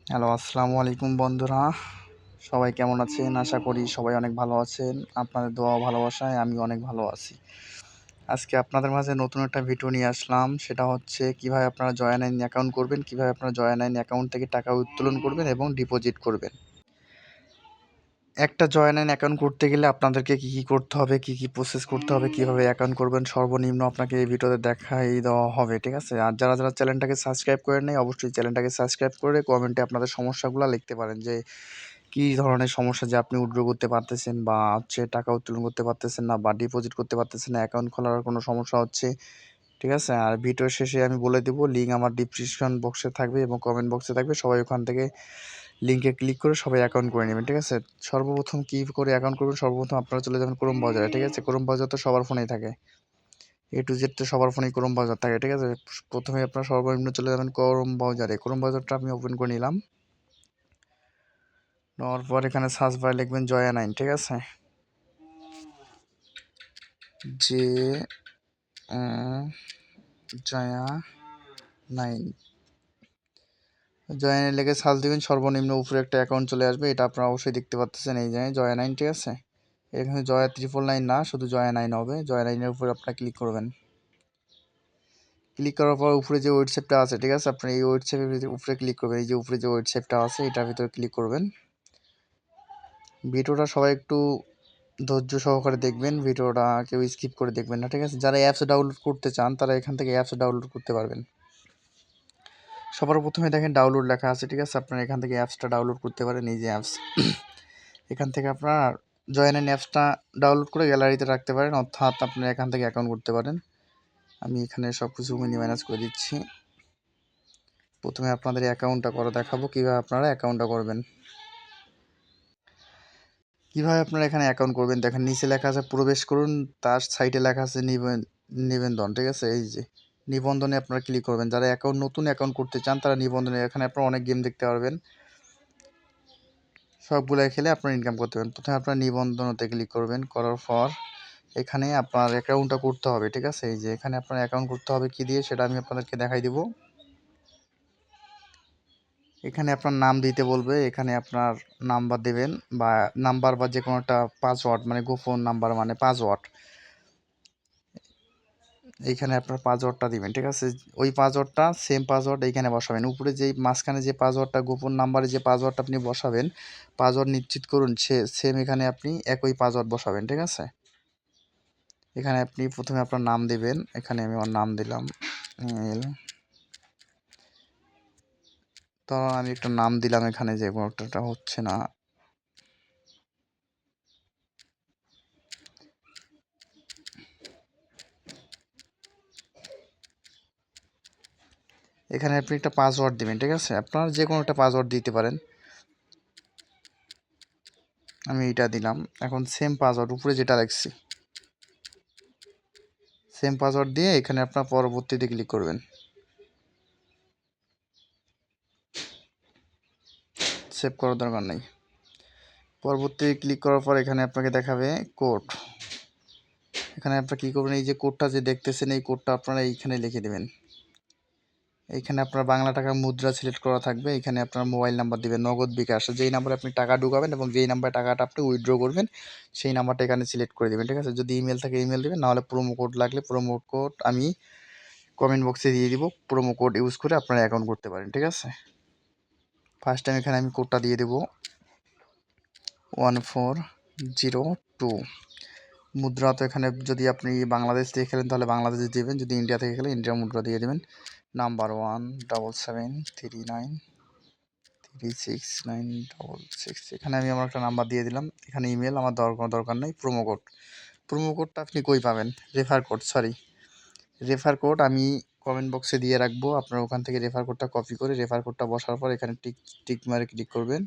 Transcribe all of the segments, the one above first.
Hello, আসসালামু আলাইকুম বন্ধুরা। সবাই কেমন আছেন? আশা করি সবাই অনেক ভালো আছেন। আপনাদের দোয়া ও ভালোবাসায় আমি অনেক ভালো আছি। আজকে আপনাদের মাঝে নতুন একটা ভিডিও নিয়ে আসলাম। সেটা হচ্ছে কিভাবে আপনারা জয়েনাইন অ্যাকাউন্ট করবেন, কিভাবে আপনারা জয়েনাইন অ্যাকাউন্ট থেকে টাকা উত্তোলন করবেন এবং ডিপোজিট করবেন। একটা জয়েনাইন অ্যাকাউন্ট করতে গেলে আপনাদেরকে কী করতে হবে, কী প্রসেস করতে হবে, কিভাবে অ্যাকাউন্ট করবেন সর্বনিম্ন আপনাকে এই ভিডিওতে দেখাই দেওয়া হবে, ঠিক আছে? আর যারা চ্যানেলটাকে সাবস্ক্রাইব করেন নাই অবশ্যই চ্যানেলটাকে সাবস্ক্রাইব করে কমেন্টে আপনাদের সমস্যাগুলো লিখতে পারেন যে কী ধরনের সমস্যা যে আপনি উইথড্র করতে পারতেছেন বা হচ্ছে টাকা উত্তোলন করতে পারতেছেন না বা ডিপোজিট করতে পারতেছেন না, অ্যাকাউন্ট খোলার কোনো সমস্যা হচ্ছে, ঠিক আছে? আর ভিডিওর শেষে আমি বলে দেবো লিঙ্ক আমার ডিসক্রিপশন বক্সে থাকবে এবং কমেন্ট বক্সে থাকবে। সবাই ওখান থেকে লিঙ্কে ক্লিক করে সবাই অ্যাকাউন্ট করে নেবেন, ঠিক আছে? সর্বপ্রথম কী করে অ্যাকাউন্ট করবেন, সর্বপ্রথম আপনারা চলে যাবেন ক্রোম ব্রাউজারে, ঠিক আছে? ক্রোম ব্রাউজার তো সবার ফোনেই থাকে, এ টু জেড তো সবার ফোনেই ক্রোম ব্রাউজার থাকে, ঠিক আছে? প্রথমে আপনারা সর্বনিম্ন চলে যাবেন ক্রোম ব্রাউজারে। ক্রোম ব্রাউজারটা আমি ওপেন করে নিলাম। নেওয়ার পর এখানে সার্চ বারে লিখবেন জয়া9, ঠিক আছে? যে জয়া9 জয়া9 লিখে সার্চ দিবেন, সর্বনিম্ন উপরে একটা অ্যাকাউন্ট চলে আসবে। এটা আপনারা অবশ্যই দেখতে পাচ্ছেন, এই যে জয়া9, ঠিক আছে? এখানে জয়া999 না, শুধু জয়া9 হবে। জয়া9-এর উপরে আপনারা ক্লিক করবেন। ক্লিক করার পর উপরে যে হোয়াটসঅ্যাপটা আছে, ঠিক আছে? আপনি এই হোয়াটসঅ্যাপের উপরে ক্লিক করবেন। এই যে উপরে যে হোয়াটসঅ্যাপটা আছে এটার ভিতরে ক্লিক করবেন। ভিডিওটা সবাই একটু ধৈর্য সহকারে দেখবেন, ভিডিওটা কেউ স্কিপ করে দেখবেন না, ঠিক আছে? যারা অ্যাপস ডাউনলোড করতে চান তারা এখান থেকে অ্যাপস ডাউনলোড করতে পারবেন। সবার প্রথমে দেখেন ডাউনলোড লেখা আছে, ঠিক আছে? আপনারা এখান থেকে অ্যাপসটা ডাউনলোড করতে পারেন, এই যে অ্যাপস। এখান থেকে আপনার জয়েন অ্যাপসটা ডাউনলোড করে গ্যালারিতে রাখতে পারেন, অর্থাৎ আপনারা এখান থেকে অ্যাকাউন্ট করতে পারেন। আমি এখানে সব কিছু মিনিমাইজ করে দিচ্ছি। প্রথমে আপনাদের অ্যাকাউন্টটা করে দেখাবো কীভাবে আপনারা অ্যাকাউন্টটা করবেন। কীভাবে আপনারা এখানে অ্যাকাউন্ট করবেন দেখেন, নিচে লেখা আছে প্রবেশ করুন, তার সাইডে লেখা আছে নিবন্ধন, ঠিক আছে? এই যে নিবন্ধনে আপনারা ক্লিক করবেন। যারা নতুন অ্যাকাউন্ট করতে চান তারা নিবন্ধনে, এখানে আপনারা অনেক গেম দেখতে পারবেন, সবগুলাই খেলে আপনারা ইনকাম করতে পারবেন। প্রথমে আপনারা নিবন্ধনতে ক্লিক করবেন, করার পর এখানে আপনার অ্যাকাউন্টটা করতে হবে, ঠিক আছে? এই যে এখানে আপনার অ্যাকাউন্ট করতে হবে কী দিয়ে সেটা আমি আপনাদেরকে দেখাই দিব। এখানে আপনার নাম দিতে বলবে, এখানে আপনার নাম্বার দেবেন বা নাম্বার বা যে কোনো একটা পাসওয়ার্ড, মানে গোপন নাম্বার মানে পাসওয়ার্ড। এইখানে আপনার পাসওয়ার্ডটা দিবেন, ঠিক আছে? ওই পাসওয়ার্ডটা সেম পাসওয়ার্ড এইখানে বসাবেন। উপরে যেই মাঝখানে যে পাসওয়ার্ডটা গোপন নাম্বারে যে পাসওয়ার্ডটা আপনি বসাবেন, পাসওয়ার্ড নিশ্চিত করুন সেম এখানে আপনি একই পাসওয়ার্ড বসাবেন, ঠিক আছে? এখানে আপনি প্রথমে আপনার নাম দিবেন, এখানে আমি আমার নাম দিলাম ইমেল। তো আমি একটা নাম দিলাম, এখানে যে কোনো একটা হচ্ছে না। এখানে আপনি একটা পাসওয়ার্ড দিবেন, ঠিক আছে? আপনার যে কোনো একটা পাসওয়ার্ড দিতে পারেন। আমি এইটা দিলাম। এখন সেম পাসওয়ার্ড উপরে যেটা রাখছি সেম পাসওয়ার্ড দিয়ে এখানে আপনার পরবর্তীতে ক্লিক করবেন। সেভ করার দরকার নেই। পরবর্তী ক্লিক করার পর এখানে আপনাকে দেখাবে কোড। এখানে আপনারা কী করবেন, এই যে কোডটা যে দেখতেছেন এই কোডটা আপনারা এইখানে লিখে দেবেন। এইখানে আপনার বাংলা টাকা মুদ্রা সিলেক্ট করা থাকবে। এখানে আপনার মোবাইল নাম্বার দিবেন, নগদ বিকাশ, যেই নাম্বারে আপনি টাকা ঢুকাবেন এবং যেই নাম্বারে টাকাটা আপনি উইথড্র করবেন সেই নাম্বারটা এখানে সিলেক্ট করে দেবেন, ঠিক আছে? যদি ইমেল থাকে ইমেল দেবেন, নাহলে প্রোমো কোড লাগলে প্রোমো কোড আমি কমেন্ট বক্সে দিয়ে দিব। প্রোমো কোড ইউজ করে আপনারা অ্যাকাউন্ট করতে পারেন, ঠিক আছে? ফার্স্ট টাইম এখানে আমি কোডটা দিয়ে দেবো 1402। মুদ্রা তো এখানে যদি আপনি বাংলাদেশ থেকে খেলেন তাহলে বাংলাদেশ দেবেন, যদি ইন্ডিয়া থেকে খেলেন ইন্ডিয়ার মুদ্রা দিয়ে দেবেন। নাম্বার 177393696, এখানে আমি আমার একটা নাম্বার দিয়ে দিলাম। এখানে ইমেল আমার দরকার নেই। প্রোমো কোডটা আপনি কই পাবেন? রেফার কোড আমি কমেন্ট বক্সে দিয়ে রাখবো। আপনারা ওখান থেকে রেফার কোডটা কপি করে রেফার কোডটা বসার পর এখানে টিক মারে ক্লিক করবেন।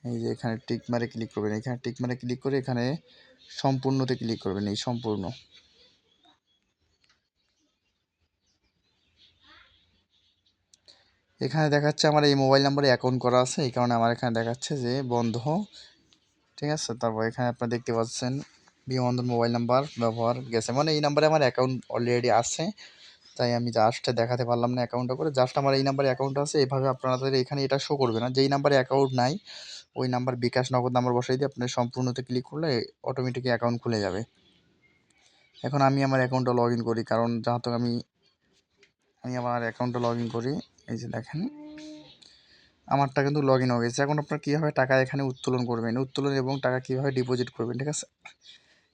এই যে এখানে টিক মারে ক্লিক করবেন, এখানে টিক মারে ক্লিক করে এখানে সম্পূর্ণতে ক্লিক করবেন, এই সম্পূর্ণ। এখানে দেখাচ্ছে আমার এই মোবাইল নাম্বারে অ্যাকাউন্ট করা আছে, এই কারণে আমার এখানে দেখাচ্ছে যে বন্ধ, ঠিক আছে? তারপর এখানে আপনারা দেখতে পাচ্ছেন বিমানবন্দর মোবাইল নাম্বার ব্যবহার গেছে, মানে এই নাম্বারে আমার অ্যাকাউন্ট অলরেডি আছে। তাই আমি জাস্ট দেখাতে পারলাম না অ্যাকাউন্টটা করে। জাস্ট আমার এই নাম্বারে অ্যাকাউন্ট আছে, এভাবে আপনাদের এখানে এটা শো করবে না। যেই নাম্বারে অ্যাকাউন্ট নাই ওই নাম্বার বিকাশ নগদ নাম্বার বসাই দিয়ে আপনি সম্পূর্ণতে ক্লিক করলে অটোমেটিক অ্যাকাউন্ট খুলে যাবে। এখন আমি আমার অ্যাকাউন্টটা লগ ইন করি, কারণ যেহেতু আমি আমার অ্যাকাউন্টটা লগ ইন করি। এই যে দেখেন আমারটা কিন্তু লগ ইন হয়ে গেছে। এখন আপনার কীভাবে টাকা এখানে উত্তোলন করবেন, উত্তোলন এবং টাকা কীভাবে ডিপোজিট করবেন, ঠিক আছে।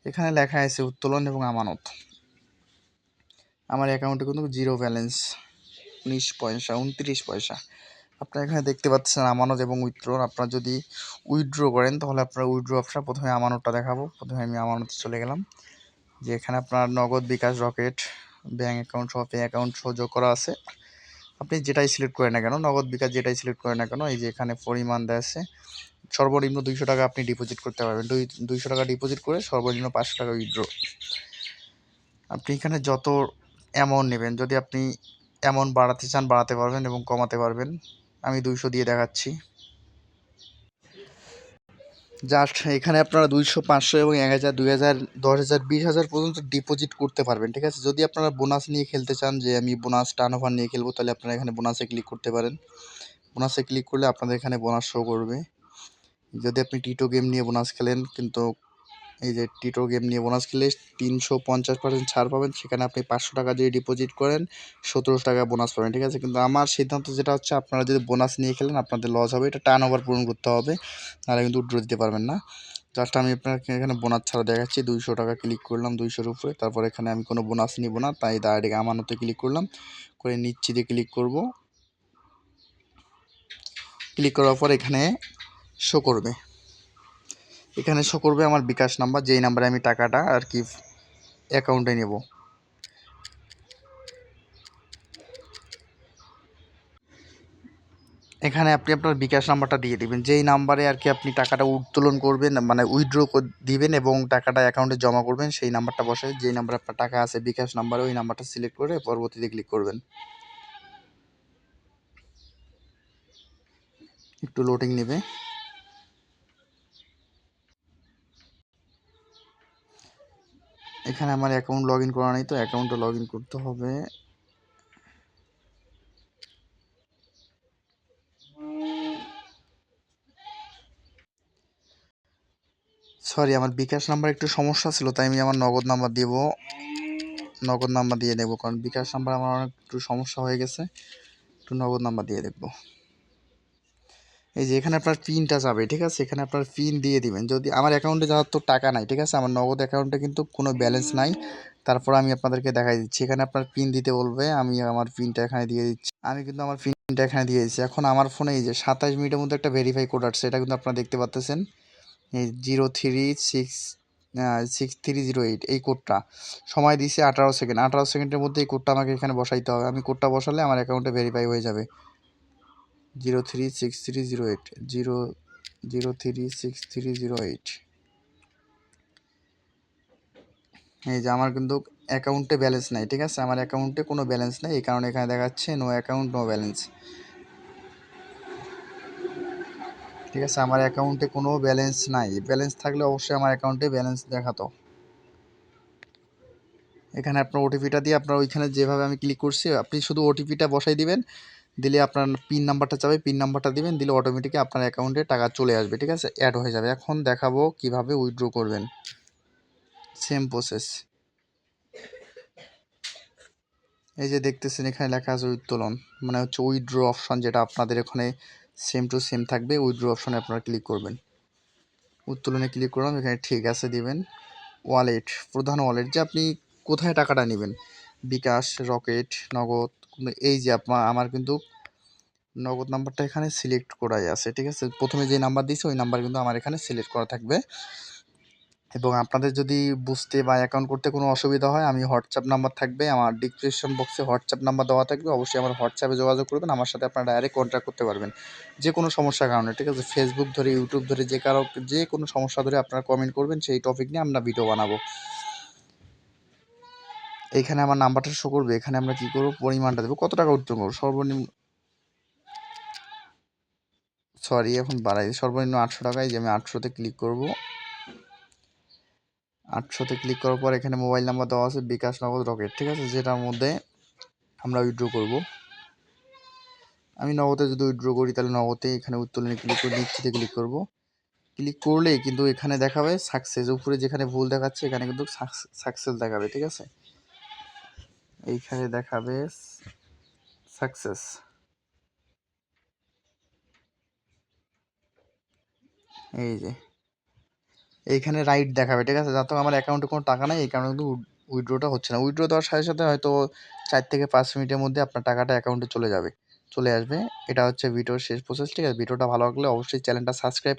এখানে লেখা আছে উত্তোলন এবং আমানত। আমার অ্যাকাউন্টে কিন্তু 0 ব্যালেন্স, 19 পয়সা 29 পয়সা। আপনারা এখানে দেখতে পাচ্ছেন আমানত এবং উইথড্র। আপনারা যদি উইথড্র করেন তাহলে আপনারা উইথড্র অপশন, প্রথমে আমানতটা দেখাবো। প্রথমে আমি আমানতে চলে গেলাম, যে এখানে আপনার নগদ, বিকাশ, রকেট, ব্যাঙ্ক অ্যাকাউন্ট সহ পে অ্যাকাউন্ট সহ যোগ করা আছে। আপনি যেটাই সিলেক্ট করেন না কেন, নগদ, বিকাশ যেটাই সিলেক্ট করেন না কেন, এই যে এখানে পরিমাণ দেওয়া আছে। সর্বনিম্ন 200 টাকা আপনি ডিপোজিট করতে পারবেন। 200 টাকা ডিপোজিট করে সর্বনিম্ন 500 টাকা উইথড্র। আপনি এখানে যত অ্যামাউন্ট নেবেন, যদি আপনি অ্যামাউন্ট বাড়াতে চান বাড়াতে পারবেন এবং কমাতে পারবেন। আমি 200 দিয়ে দেখাচ্ছি। জাস্ট এখানে আপনারা 200, 500 এবং 1000, 2000, 10,000, 20,000 পর্যন্ত ডিপোজিট করতে পারবেন, ঠিক আছে। যদি আপনারা বোনাস নিয়ে খেলতে চান, যে আমি বোনাস টার্নওভার নিয়ে খেলবো, তাহলে আপনারা এখানে বোনাসে ক্লিক করতে পারেন। বোনাসে ক্লিক করলে আপনাদের এখানে বোনাস শো করবে। যদি আপনি টিটো গেম নিয়ে বোনাস খেলেন, কিন্তু এই যে টিটো গেম নিয়ে বোনাস খেলে 350% ছাড় পাবেন। সেখানে আপনি 500 টাকা যদি ডিপোজিট করেন 1700 টাকা বোনাস পাবেন, ঠিক আছে। কিন্তু আমার সিদ্ধান্ত যেটা হচ্ছে, আপনারা যদি বোনাস নিয়ে খেলেন আপনাদের লস হবে। এটা টার্নওভার পূরণ করতে হবে, নাহলে কিন্তু উইথড্র দিতে পারবেন না। জাস্ট আমি আপনাকে এখানে বোনাস ছাড়া দেখাচ্ছি। 200 টাকা ক্লিক করলাম 200-র উপরে। তারপর এখানে আমি কোনো বোনাস নিব না, তাই ডাইরেক্ট আমানতে ক্লিক করলাম, করে নিশ্চিতে ক্লিক করব। ক্লিক করার পর এখানে শো করবে, এখানে শো করবে আমার বিকাশ নাম্বার, যেই নাম্বারে আমি টাকাটা আর কি অ্যাকাউন্টে নেব। এখানে আপনি আপনার বিকাশ নাম্বারটা দিয়ে দিবেন, যেই নাম্বারে আর কি আপনি টাকাটা উত্তোলন করবেন, মানে উইথড্র দিবেন এবং টাকাটা অ্যাকাউন্টে জমা করবেন, সেই নাম্বারটা বসে। যেই নাম্বারে আপনার টাকা আছে বিকাশ নাম্বারে, ওই নাম্বারটা সিলেক্ট করে পরবর্তীতে ক্লিক করবেন। একটু লোডিং নেবে। এখানে আমার অ্যাকাউন্ট লগ ইন করা নেই, তো অ্যাকাউন্টে লগ ইন করতে হবে। সরি, আমার বিকাশ নাম্বার একটু সমস্যা ছিল, তাই আমি আমার নগদ নাম্বার দিব, নগদ নাম্বার দিয়ে নেব, কারণ বিকাশ নাম্বার আমার অনেক একটু সমস্যা হয়ে গেছে। একটু নগদ নাম্বার দিয়ে দেখব। এই যে এখানে আপনার পিনটা যাবে, ঠিক আছে। এখানে আপনার পিন দিয়ে দিবেন। যদি আমার অ্যাকাউন্টে যাওয়ার তো টাকা নাই, ঠিক আছে, আমার নগদ অ্যাকাউন্টে কিন্তু কোনো ব্যালেন্স নাই। তারপর আমি আপনাদেরকে দেখাই দিচ্ছি। এখানে আপনার পিন দিতে বলবে, আমি আমার পিনটা এখানে দিয়ে দিচ্ছি। আমি কিন্তু আমার পিনটা এখানে দিয়ে দিচ্ছি। এখন আমার ফোনে এই যে 27 মিনিটের মধ্যে একটা ভেরিফাই কোড আসছে, এটা কিন্তু আপনারা দেখতে পাচ্ছেন। এই 036308 এই কোডটা সময় দিয়েছে 18 সেকেন্ড। 18 সেকেন্ডের মধ্যে এই কোডটা আমাকে এখানে বসাইতে হবে। আমি কোডটা বসালে আমার অ্যাকাউন্টে ভেরিফাই হয়ে যাবে। 036308 036308। এই যে আমার কিন্তু অ্যাকাউন্টে ব্যালেন্স নাই, ঠিক আছে। আমার অ্যাকাউন্টে কোনো ব্যালেন্স নাই, এই কারণে এখানে দেখাচ্ছে নো অ্যাকাউন্ট নো ব্যালেন্স, ঠিক আছে। আমার অ্যাকাউন্টে কোনো ব্যালেন্স নাই। ব্যালেন্স থাকলে অবশ্যই আমার অ্যাকাউন্টে ব্যালেন্স দেখাতো। এখানে আপনার ওটিপিটা দিয়ে, আপনার ওইখানে যেভাবে আমি ক্লিক করছি, আপনি শুধু ওটিপিটা বসাই দিবেন। দিলে আপনার পিন নাম্বারটা চাবে, পিন নাম্বারটা দিবেন, দিলে অটোমেটিকলি আপনার অ্যাকাউন্টে টাকা চলে আসবে, ঠিক আছে, অ্যাড হয়ে যাবে। এখন দেখাবো কিভাবে উইথড্র করবেন। Same process. এই যে দেখতেছেন এখানে লেখা আছে উত্তোলন, মানে হচ্ছে উইথড্র অপশন, যেটা আপনাদের এখানে সেম টু সেম থাকবে। উইথড্র অপশনে আপনারা ক্লিক করবেন। উত্তোলনে ক্লিক করলাম, এখানে ঠিক আছে দিবেন। ওয়ালেট, প্রধান ওয়ালেট, যে আপনি কোথায় টাকাটা নেবেন, বিকাশ, রকেট, নগদ। এই যে আমার কিন্তু নগদ নাম্বারটা এখানে সিলেক্ট করাই আছে, ঠিক আছে। প্রথমে যে নাম্বার দিয়েছে ওই নাম্বার কিন্তু আমার এখানে সিলেক্ট করা থাকবে। এবং আপনাদের যদি বুঝতে বা অ্যাকাউন্ট করতে কোনো অসুবিধা হয়, আমি হোয়াটসঅ্যাপ নাম্বার থাকবে আমার ডিসক্রিপশন বক্সে, হোয়াটসঅ্যাপ নাম্বার দেওয়া থাকবে। অবশ্যই আমার হোয়াটসঅ্যাপে যোগাযোগ করবেন, আমার সাথে আপনারা ডাইরেক্ট কন্ট্যাক্ট করতে পারবেন যে কোনো সমস্যার কারণে, ঠিক আছে। ফেসবুক ধরে, ইউটিউব ধরে, যে কোনো সমস্যা ধরে আপনারা কমেন্ট করবেন, সেই টপিক নিয়ে আমরা ভিডিও বানাবো। এইখানে আমার নাম্বারটা শো করবে। এখানে আমরা কী করবো, পরিমাণটা দেবো, কত টাকা উত্তোলন করবো, সর্বনিম্ন, সরি এখন বাড়াই, সর্বনিম্ন 800 টাকায়, যে আমি 800-তে ক্লিক করব। 800-তে ক্লিক করার পর এখানে মোবাইল নাম্বার দেওয়া আছে, বিকাশ, নগদ, রকেট, ঠিক আছে। যেটার মধ্যে আমরা উইথড্র করব। আমি নগদে যদি উইথড্র করি তাহলে নগদে এখানে উত্তোলনে ক্লিক করে নিশ্চিতে ক্লিক করব। ক্লিক করলে কিন্তু এখানে দেখাবে সাকসেস, উপরে যেখানে ভুল দেখাচ্ছে এখানে কিন্তু সাকসেস দেখাবে, ঠিক আছে। এইখানে দেখাবে সাকসেস, এই যে এইখানে রাইট দেখাবে, ঠিক আছে। যাতে আমার অ্যাকাউন্টে কোনো টাকা নাই, এই কারণে কিন্তু উইথড্রটা হচ্ছে না। উইথড্র দেওয়ার সাথে সাথে হয়তো 4 থেকে 5 মিনিটের মধ্যে আপনার টাকাটা অ্যাকাউন্টে চলে আসবে। এটা হচ্ছে ভিডিওর শেষ প্রসেস, ঠিক আছে। ভিডিওটা ভালো লাগলে অবশ্যই চ্যানেলটা সাবস্ক্রাইব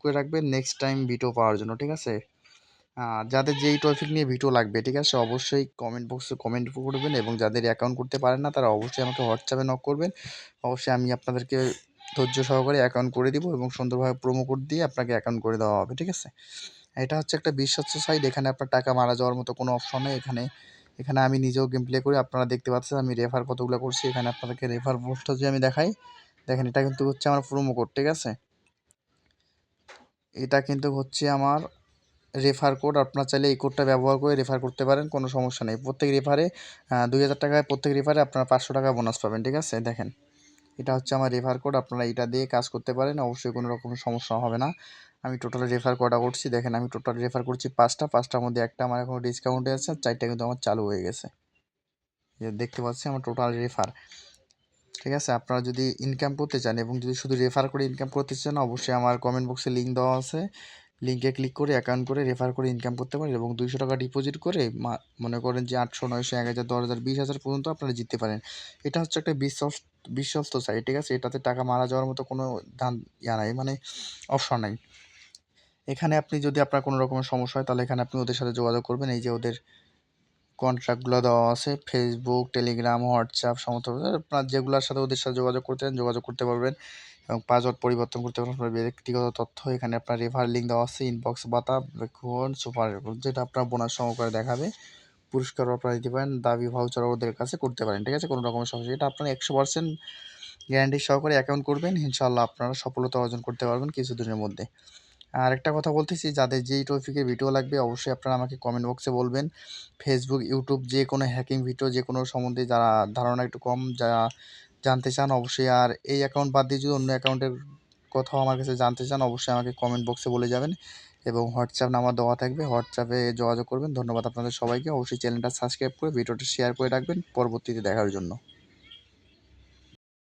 করে রাখবেন নেক্সট টাইম ভিডিও পাওয়ার জন্য, ঠিক আছে। যাদের যেই টপিক নিয়ে ভিডিও লাগবে, ঠিক আছে, অবশ্যই কমেন্ট বক্সে কমেন্ট করবেন, এবং যাদের অ্যাকাউন্ট করতে পারেন না তারা অবশ্যই আমাকে হোয়াটসঅ্যাপে নক করবেন। অবশ্যই আমি আপনাদেরকে ধৈর্য সহকারে অ্যাকাউন্ট করে দিব এবং সুন্দরভাবে প্রোমো কোড দিয়ে আপনাকে অ্যাকাউন্ট করে দেওয়া হবে, ঠিক আছে। এটা হচ্ছে একটা বিশ্বস্ত সাইট, এখানে আপনার টাকা মারা যাওয়ার মতো কোনো অপশন নেই। এখানে আমি নিজেও গেম প্লে করি, আপনারা দেখতে পাচ্ছেন আমি রেফার কতগুলো করছি। এখানে আপনাদেরকে রেফার পোস্টটা যদি আমি দেখাই, দেখেন এটা কিন্তু হচ্ছে আমার প্রোমো কোড, ঠিক আছে। এটা কিন্তু হচ্ছে আমার রেফার কোড। আপনারা চাইলে এই কোডটা ব্যবহার করে রেফার করতে পারেন, কোনো সমস্যা নেই। প্রত্যেক রেফারে 2000 টাকায় প্রত্যেক রেফারে আপনারা 500 টাকা বোনাস পাবেন, ঠিক আছে। দেখেন এটা হচ্ছে আমার রেফার কোড, আপনারা এটা দিয়ে কাজ করতে পারেন, অবশ্যই কোনো রকম সমস্যা হবে না। আমি টোটাল রেফার কটা করছি দেখেন, আমি টোটাল রেফার করছি 5টার মধ্যে একটা আমার এখনও ডিসকাউন্টে আছে, আর 4টা কিন্তু আমার চালু হয়ে গেছে। দেখতে পাচ্ছি আমার টোটাল রেফার, ঠিক আছে। আপনারা যদি ইনকাম করতে চান এবং যদি শুধু রেফার করে ইনকাম করতে চান, অবশ্যই আমার কমেন্ট বক্সে লিঙ্ক দেওয়া আছে, লিঙ্কে ক্লিক করে অ্যাকাউন্ট করে রেফার করে ইনকাম করতে পারেন, এবং 200 টাকা ডিপোজিট করে মনে করেন যে 800, 900, 1000, 10,000, 20,000 পর্যন্ত আপনারা জিততে পারেন। এটা হচ্ছে একটা বিশ্বস্ত সাইট, ঠিক আছে। এটাতে টাকা মারা যাওয়ার মতো কোনো দান নাই, মানে অপশন নাই। এখানে আপনি যদি আপনার কোনো রকমের সমস্যা হয় তাহলে এখানে আপনি ওদের সাথে যোগাযোগ করবেন। এই যে ওদের কন্ট্রাক্টগুলো দেওয়া আছে, ফেসবুক, টেলিগ্রাম, হোয়াটসঅ্যাপ সমস্ত আপনার যেগুলোর সাথে ওদের সাথে যোগাযোগ করতে চান যোগাযোগ করতে পারবেন, এবং পাসওয়ার্ড পরিবর্তন করতে পারবেন আপনার ব্যক্তিগত তথ্য। এখানে আপনার রেফার লিঙ্ক দেওয়া আছে, ইনবক্স বাতা বেক্ষণ সুপার, যেটা আপনার বোনাস সহকারে দেখাবে। পুরস্কার আপনারা দিতে পারেন, দাবি ভাউচার ওদের কাছে করতে পারেন, ঠিক আছে। কোনো রকমের সমস্যা, এটা আপনার 100% গ্যারান্টি সহকারে অ্যাকাউন্ট করবেন, ইনশাআল্লাহ আপনারা সফলতা অর্জন করতে পারবেন কিছুদিনের মধ্যে। আর একটা কথা বলতেছি, যাদের যেই টপিকের ভিডিও লাগবে অবশ্যই আপনারা আমাকে কমেন্ট বক্সে বলবেন। ফেসবুক, ইউটিউব যে কোনো হ্যাকিং ভিডিও যে কোনো সম্বন্ধে যারা ধারণা একটু কম যারা জানতে চান অবশ্যই, আর এই অ্যাকাউন্ট বাদ দিয়ে যদি অন্য অ্যাকাউন্টের কথাও আমার কাছে জানতে চান অবশ্যই আমাকে কমেন্ট বক্সে বলে যাবেন, এবং হোয়াটসঅ্যাপ নাম্বার দেওয়া থাকবে, হোয়াটসঅ্যাপে যোগাযোগ করবেন। ধন্যবাদ আপনাদের সবাইকে। অবশ্যই চ্যানেলটা সাবস্ক্রাইব করে ভিডিওটা শেয়ার করে রাখবেন পরবর্তীতে দেখার জন্য।